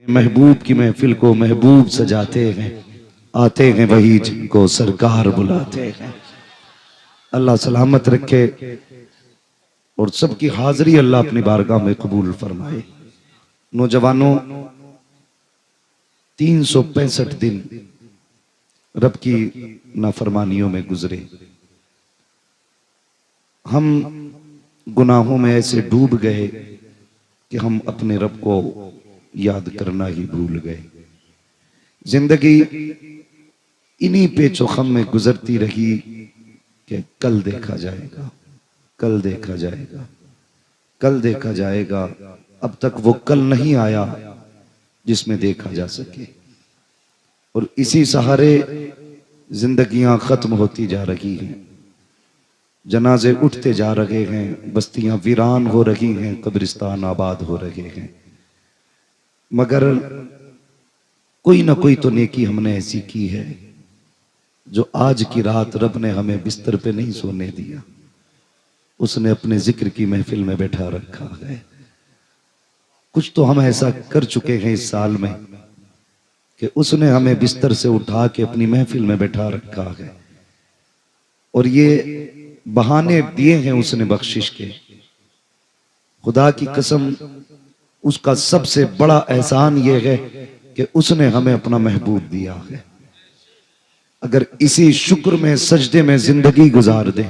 महबूब की महफिल को महबूब सजाते हैं, आते हैं वही जिनको सरकार बुलाते हैं। अल्लाह सलामत रखे और सबकी हाजिरी अल्लाह अपनी बारगाह में कबूल फरमाए। नौजवानों, 365 दिन रब की नाफरमानियों में गुजरे। हम गुनाहों में ऐसे डूब गए कि हम अपने रब को याद करना ही भूल गए। जिंदगी इन्हीं पेचोखम में गुजरती रही कि कल देखा जाएगा, कल देखा जाएगा, कल देखा जाएगा। अब तक वो कल नहीं आया जिसमें देखा जा सके, और इसी सहारे जिंदगियां खत्म होती जा रही हैं, जनाजे उठते जा रहे हैं, बस्तियां वीरान हो रही हैं, कब्रिस्तान आबाद हो रहे हैं। मगर कोई ना कोई तो नेकी हमने ऐसी की है जो आज की रात रब ने हमें बिस्तर पे नहीं सोने दिया, उसने अपने जिक्र की महफिल में बैठा रखा है। कुछ तो हम ऐसा कर चुके हैं इस साल में कि उसने हमें बिस्तर से उठा के अपनी महफिल में बैठा रखा है, और ये बहाने दिए हैं उसने बख्शिश के। खुदा की कसम, उसका सबसे बड़ा एहसान यह है कि उसने हमें अपना महबूब दिया है। अगर इसी शुक्र में, सजदे में जिंदगी गुजार दे,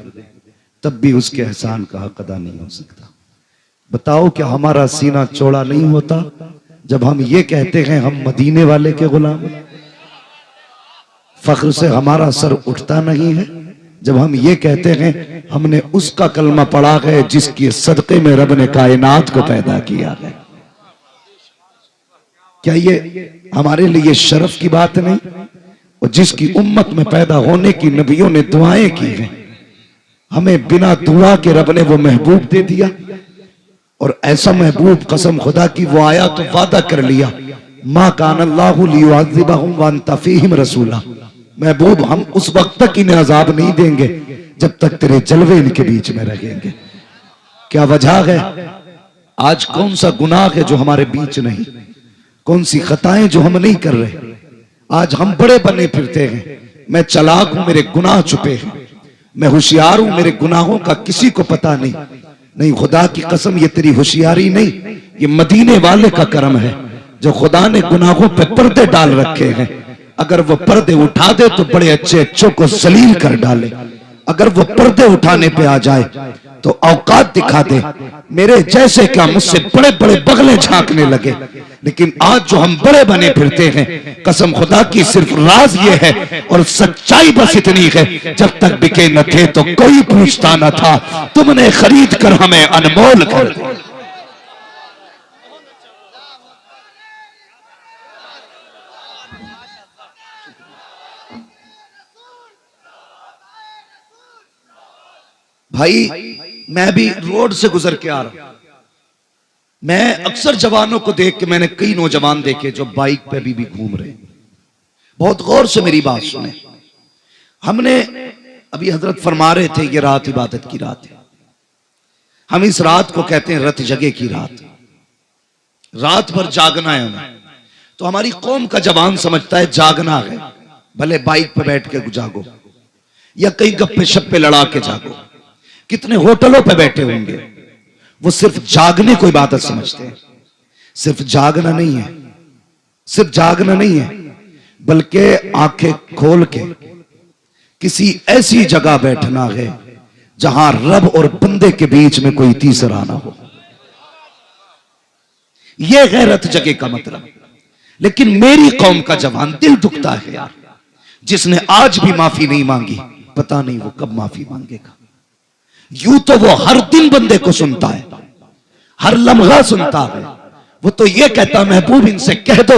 तब भी उसके एहसान का हक अदा नहीं हो सकता। बताओ, क्या हमारा सीना चौड़ा नहीं होता जब हम ये कहते हैं हम मदीने वाले के गुलाम? फख्र से हमारा सर उठता नहीं है जब हम ये कहते हैं हमने उसका कलमा पढ़ा है जिसके सदके में रब ने कायनात को पैदा किया है। क्या ये हमारे लिए शर्फ की बात नहीं? और जिसकी उम्मत में पैदा होने की नबियों ने दुआएं की हैं, हमें बिना दुआ के रब ने वो महबूब दे दिया। और ऐसा महबूब, कसम खुदा की, वो आया तो वादा कर लिया, मा कान अल्लाहु लियुअज़्ज़िबहुम व अंत फ़ीहिम रसूला। महबूब, हम उस वक्त तक इन्हें अजाब नहीं देंगे जब तक तेरे जलवे इनके बीच में रहेंगे। क्या वजह है? आज कौन सा गुनाह है जो हमारे बीच नहीं? कौन सी खताएं जो हम नहीं कर रहे? आज हम बड़े बने फिरते हैं, मैं चालाक हूं, मेरे गुनाह छुपे हैं, मैं होशियार हूं, मेरे गुनाहों का किसी को पता नहीं। नहीं, खुदा की कसम, ये तेरी होशियारी नहीं, ये मदीने वाले का करम है जो खुदा ने गुनाहों पे पर्दे डाल रखे हैं। अगर वो पर्दे उठा दे तो बड़े अच्छे अच्छों को जलील कर डाले। अगर वो पर्दे उठाने पे आ जाए तो औकात दिखा दे, मेरे जैसे क्या मुझसे बड़े बड़े बगले झांकने लगे। लेकिन आज जो हम बड़े बने फिरते हैं, कसम खुदा की, सिर्फ राज ये है और सच्चाई बस इतनी है, जब तक बिके न थे तो कोई पूछता न था, तुमने खरीद कर हमें अनमोल कर दिया। भाई, मैं भी रोड से गुजर के आ रहा हूं, मैं अक्सर जवानों को देख के, मैंने कई नौजवान देखे जो बाइक पे भी घूम रहे हैं। बहुत गौर से मेरी बात सुने। हमने अभी हजरत फरमा रहे थे, ये रात इबादत की रात है। हम इस रात को कहते हैं रत जगे की रात। रात भर जागना है हमें। तो हमारी कौम का जवान समझता है जागना है, भले बाइक पे बैठ के जागो या कई गप्पे शप्पे लड़ा के जागो। कितने होटलों पे बैठे होंगे, वो सिर्फ जागने को इबादत समझते हैं। सिर्फ जागना नहीं है, सिर्फ जागना नहीं है, बल्कि आंखें खोल के किसी ऐसी जगह बैठना है जहां रब और बंदे के बीच में कोई तीसरा ना हो। यह गैरत जगे का मतलब। लेकिन मेरी कौम का जवान, दिल दुखता है यार, जिसने आज भी माफी नहीं मांगी, पता नहीं वो कब माफी मांगेगा। यूं तो वो हर दिन बंदे को सुनता है, हर लम्हा सुनता है। वो तो ये कहता, महबूब इनसे कह दो,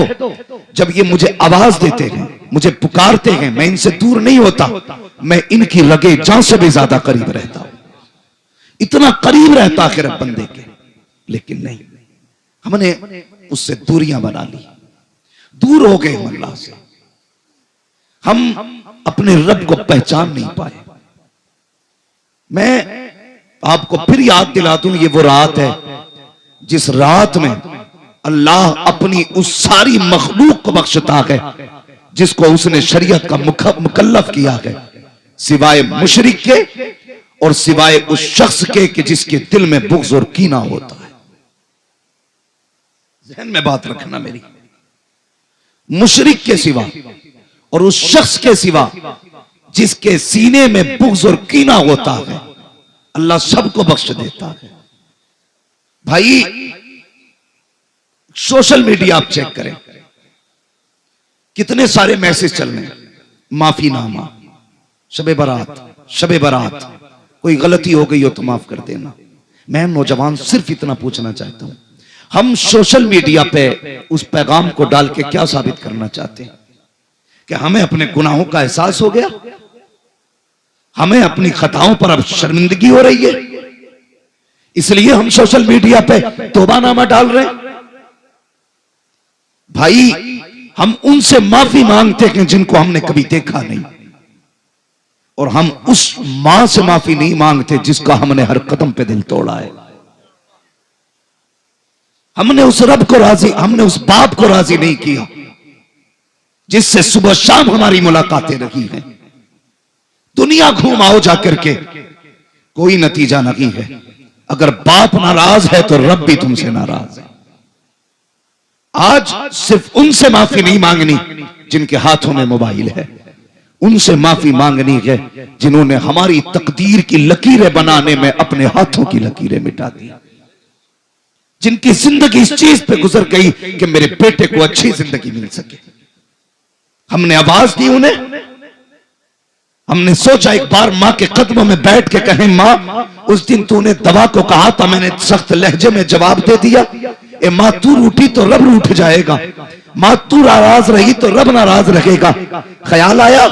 जब ये मुझे आवाज देते हैं, मुझे पुकारते हैं, मैं इनसे दूर नहीं होता, मैं इनकी रगे जान से भी ज्यादा करीब रहता हूं। इतना करीब रहता है रब बंदे के। लेकिन नहीं, हमने उससे दूरियां बना ली, दूर हो गए अल्लाह से। हम अपने रब को पहचान नहीं पाए। मैं आपको फिर याद दिला दूं, ये वो रात है जिस रात में अल्लाह अपनी उस सारी मखलूक को बख्शता है जिसको उसने शरीयत का मुकल्लफ किया है, सिवाय मुशरिक के और सिवाय उस शख्स के कि जिसके दिल में बुग़्ज़ और कीना होता है। ज़हन में बात रखना मेरी, मुशरिक के सिवा और उस शख्स के सिवा जिसके सीने में बुग़्ज़ और कीना होता है, अल्लाह सबको बख्श देता है। भाई सोशल मीडिया आप चेक करें, कितने सारे मैसेज चल रहे हैं, माफीनामा, शबे बारात, कोई गलती हो गई हो तो माफ कर देना। मैं नौजवान सिर्फ इतना पूछना चाहता हूं, हम सोशल मीडिया पे उस पैगाम को डाल के क्या साबित करना चाहते हैं? कि हमें अपने गुनाहों का एहसास हो गया, हमें अपनी खताओं पर अब शर्मिंदगी हो रही है, इसलिए हम सोशल मीडिया पे तौबानामा डाल रहे हैं। भाई हम उनसे माफी मांगते हैं जिनको हमने कभी देखा नहीं, और हम उस मां से माफी नहीं मांगते जिसका हमने हर कदम पे दिल तोड़ा है। हमने उस रब को राजी, हमने उस बाप को राजी नहीं किया जिससे सुबह शाम हमारी मुलाकातें रही हैं। दुनिया घूम आओ जाकर के, कोई नतीजा नहीं है। अगर बाप नाराज है तो रब भी तुमसे नाराज है। आज सिर्फ उनसे माफी नहीं मांगनी जिनके हाथों में मोबाइल है, उनसे माफी मांगनी है जिन्होंने हमारी तकदीर की लकीरें बनाने में अपने हाथों की लकीरें मिटा दी, जिनकी जिंदगी इस चीज पे गुजर गई कि मेरे बेटे को अच्छी जिंदगी मिल सके। हमने आवाज दी उन्हें, हमने सोचा एक बार मां के कदमों में बैठ के कहें, मां उस दिन तूने दवा को कहा था, मैंने सख्त लहजे में जवाब दे दिया। ए मां तू रूठी तो रब रूठ जाएगा, मां तू नाराज रही तो रब नाराज रहेगा। ख्याल आया?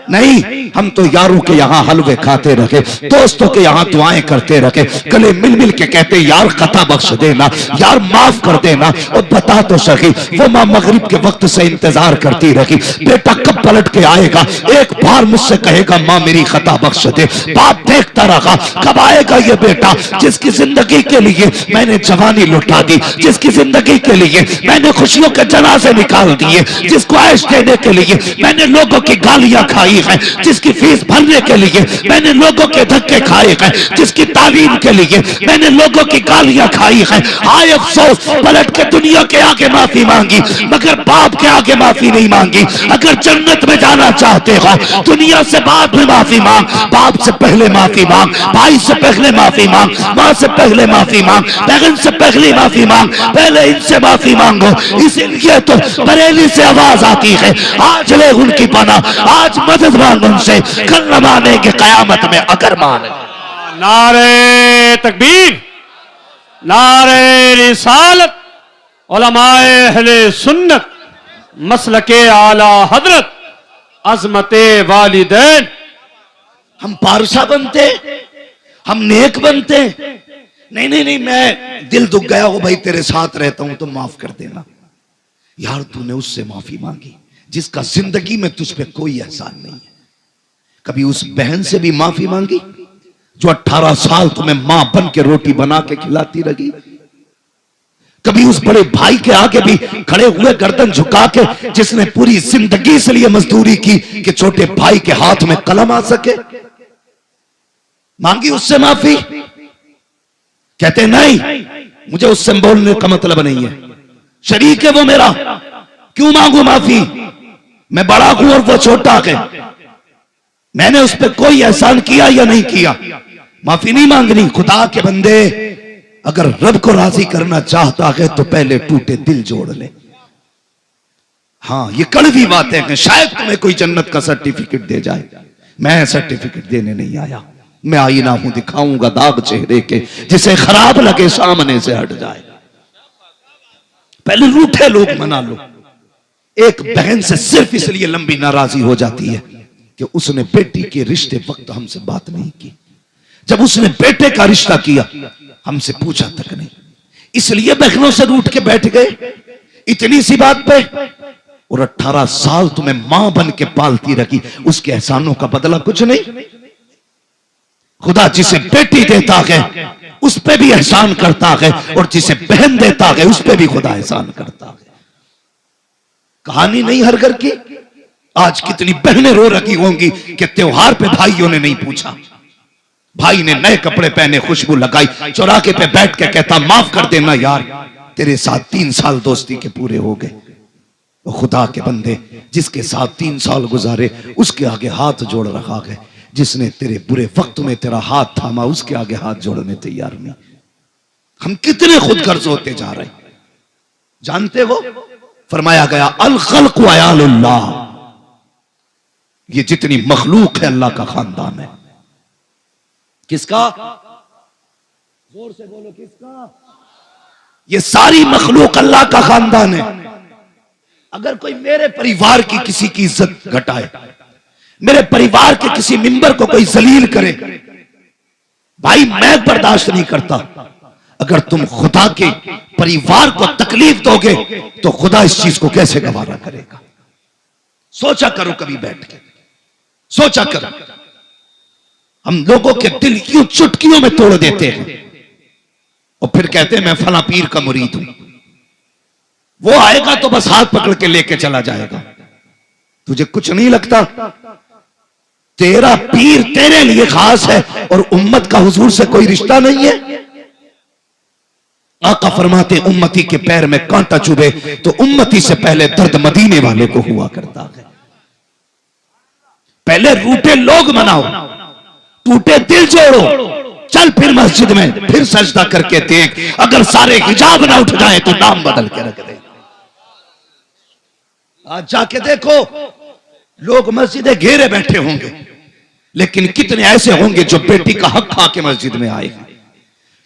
नहीं, हम तो यारों के यहाँ हलवे खाते रखे, दोस्तों के यहाँ दुआएं करते रखे, गले मिल मिल के कहते यार खता बख्श देना, यार माफ कर देना। और बता तो सही, वो माँ मगरिब के वक्त से इंतजार करती रही, बेटा कब पलट के आएगा, एक बार मुझसे कहेगा माँ मेरी खता बख्श दे। बाप देखता रहा कब आएगा ये बेटा जिसकी जिंदगी के लिए मैंने जवानी लुटा दी, जिसकी जिंदगी के लिए मैंने खुशियों के जनाजे निकाल दिए, जिसको ऐश देने के लिए मैंने लोगों की गालियां खाई है, जिसकी फीस भरने के लिए मैंने लोगों के धक्के खाए हैं, जिसकी तालीम के लिए मैंने लोगों की गालियां खाई हैं। आए अफसोस, पलट के दुनिया के आगे माफी मांगी मगर बाप के आगे माफी नहीं मांगी। अगर जन्नत में जाना चाहते हो दुनिया से बाद में माफी मांग, बाप से पहले माफी मांग, भाई से पहले माफी मांग, मां से पहले माफी मांग, बहन से पहले माफी मांग, पहले इनसे माफी मांगो। इसीलिए तो बरेली से आवाज आती है, आज ले उनकी पना, आज मदद मांग उनसे, कल न मानेंगे कयामत में अगर माने। नारे तकबीर, नारे रिसालत, उलमाए अहले सुन्नत, मसलके आला हजरत, अजमते वालिदैन। हम पारसा बनते, हम नेक बनते। नहीं नहीं नहीं, मैं दिल दुख गया हो भाई तेरे साथ रहता हूं तो माफ कर देना। यार तूने उससे माफी मांगी जिसका जिंदगी में तुझ पे कोई एहसान नहीं है। कभी उस बहन से भी माफी मांगी जो 18 साल तुम्हें मां बन के रोटी बना के खिलाती रही। कभी उस बड़े भाई के आगे भी खड़े हुए गर्दन झुका के जिसने पूरी जिंदगी से लिए मजदूरी की कि छोटे भाई के हाथ में कलम आ सके, मांगी उससे माफी? कहते नहीं, मुझे उससे बोलने का मतलब नहीं है, शरीक है वो मेरा, क्यों मांगू माफी? मैं बड़ा हूं और वो छोटा है, मैंने उस पर कोई एहसान किया या नहीं किया, माफी नहीं मांगनी। खुदा के बंदे, अगर रब को राजी करना चाहता है तो पहले टूटे दिल जोड़ ले। हाँ, ये कड़वी बातें हैं, शायद तुम्हें कोई जन्नत का सर्टिफिकेट दे जाए, मैं सर्टिफिकेट देने नहीं आया। मैं आईना हूं, दिखाऊंगा दाग चेहरे के, जिसे खराब लगे सामने से हट जाए। पहले रूठे लोग मना लो। एक बहन से सिर्फ इसलिए लंबी नाराजी हो जाती है कि उसने बेटी के रिश्ते वक्त हमसे बात नहीं की, जब उसने बेटे का रिश्ता किया हमसे पूछा तक नहीं, इसलिए बहनों से रूठ के बैठ गए इतनी सी बात पे। और 18 साल तुम्हें मां बन के पालती रखी, उसके एहसानों का बदला कुछ नहीं। खुदा जिसे बेटी देता है उस पे भी एहसान करता है, और जिसे बहन देता है उस पे भी खुदा एहसान करता है। कहानी नहीं हर घर की। आज कितनी बहनें रो रही होंगी कि त्योहार पे भाइयों ने नहीं पूछा। भाई ने नए कपड़े पहने, खुशबू लगाई, चौराहे पे बैठ के कहता माफ कर देना यार, तेरे साथ 3 साल दोस्ती के पूरे हो गए। वो खुदा के बंदे जिसके साथ 3 साल गुजारे उसके आगे हाथ जोड़ रखा है। जिसने तेरे बुरे वक्त में तेरा हाथ थामा उसके आगे हाथ जोड़ने तैयार नहीं। हम कितने खुदगर्ज होते जा रहे हैं जानते हो। फरमाया गया अल खल्क़ व अयालुल्लाह, ये जितनी मखलूक है अल्लाह का खानदान है। किसका? जोर से बोलो, किसका? ये सारी मखलूक अल्लाह का खानदान है। अगर कोई मेरे परिवार की किसी की इज्जत घटाए, मेरे परिवार के किसी मिंबर को कोई जलील करे, भाई मैं बर्दाश्त नहीं करता। अगर तुम खुदा के परिवार को तकलीफ दोगे तो खुदा इस चीज को कैसे गवारा करेगा। सोचा करो, कभी बैठ के सोचा करो। हम लोगों के दिल यूं चुटकियों में तोड़ देते हैं और फिर कहते हैं मैं फला पीर का मुरीद हूं। वो आएगा तो बस हाथ पकड़ के लेके चला जाएगा। तुझे कुछ नहीं लगता? तेरा पीर तेरे लिए खास है और उम्मत का हुजूर से कोई रिश्ता नहीं है। आका फरमाते उम्मती के पैर में कांटा चुभे तो उम्मती से पहले दर्द मदीने वाले को हुआ करता है। पहले रूठे लोग मनाओ, टूटे दिल जोड़ो, चल फिर मस्जिद में फिर सजदा करके देख, अगर सारे हिजाब ना उठ जाए तो नाम बदल के रख दे। आज जाके देखो, लोग मस्जिदें घेरे बैठे होंगे, लेकिन कितने ऐसे होंगे जो बेटी का हक खा के मस्जिद में आए।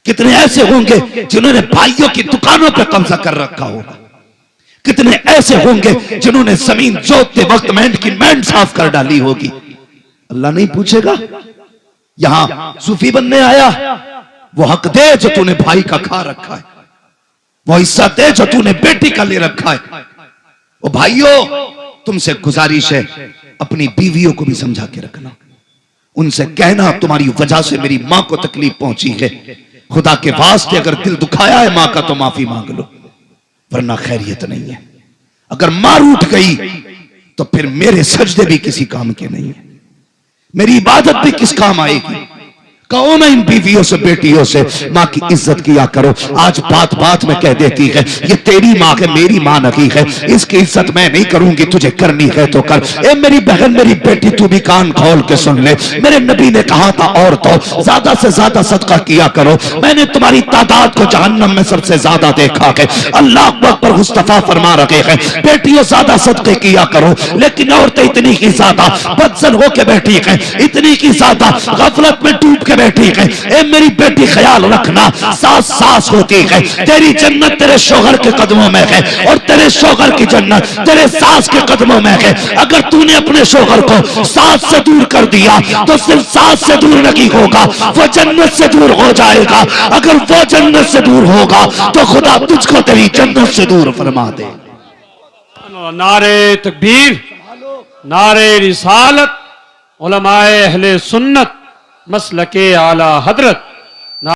कितने ऐसे होंगे जिन्होंने भाइयों की दुकानों पर कब्जा कर रखा होगा। कितने ऐसे होंगे जिन्होंने जमीन जोतते वक्त मेंढ की मेंढ साफ कर डाली होगी। अल्लाह नहीं पूछेगा। यहां सूफी बनने आया, वो हक दे जो तूने भाई का खा रखा है, वो हिस्सा दे जो तूने बेटी का ले रखा है। ओ भाइयों, तुमसे गुजारिश है अपनी बीवियों को भी समझा के रखना। उनसे कहना तुम्हारी वजह से मेरी मां को तकलीफ पहुंची है, खुदा के वास्ते अगर दिल दुखाया है मां का तो माफी मांग लो, वरना खैरियत नहीं है। अगर मां रूठ गई तो फिर मेरे सजदे भी किसी काम के नहीं है, मेरी इबादत भी किस काम आएगी। कहो ना इन बीवियों से बेटियों से माँ की इज्जत किया करो। आज बात बात में कह देती है ये तेरी माँ है मेरी माँ नहीं है, इसकी इज्जत मैं नहीं करूंगी, तुझे करनी है तो कर। ए मेरी बहन मेरी बेटी तू भी कान खोल के सुन ले, मेरे नबी ने कहा था और तो ज्यादा से ज्यादा सदका किया करो। मैंने तुम्हारी तादाद को जहन्नम में सबसे ज्यादा देखा है। अल्लाह पर मुस्तफा फरमा रखे हैं बेटियों ज्यादा सदके किया करो, लेकिन औरतें इतनी की ज्यादा बदसन होके बैठी है, इतनी की ज्यादा गफलत में डूब के बैठी है। ए मेरी बेटी ख्याल रखना, सास सास होती है, तेरी जन्नत तेरे शौहर के कदमों में है और तेरे शौहर की जन्नत तेरे सास के कदमों में है। अगर तूने अपने शौहर को सास से दूर कर दिया तो सिर्फ सास से दूर नहीं होगा, वो जन्नत से दूर हो जाएगा। अगर वो जन्नत से दूर होगा तो खुदा तुझको तेरी जन्नत से दूर फरमा दे। नारे तकबीर, नारे रिसालत, उलमाए अहले सुन्नत, मसलके आला हजरत।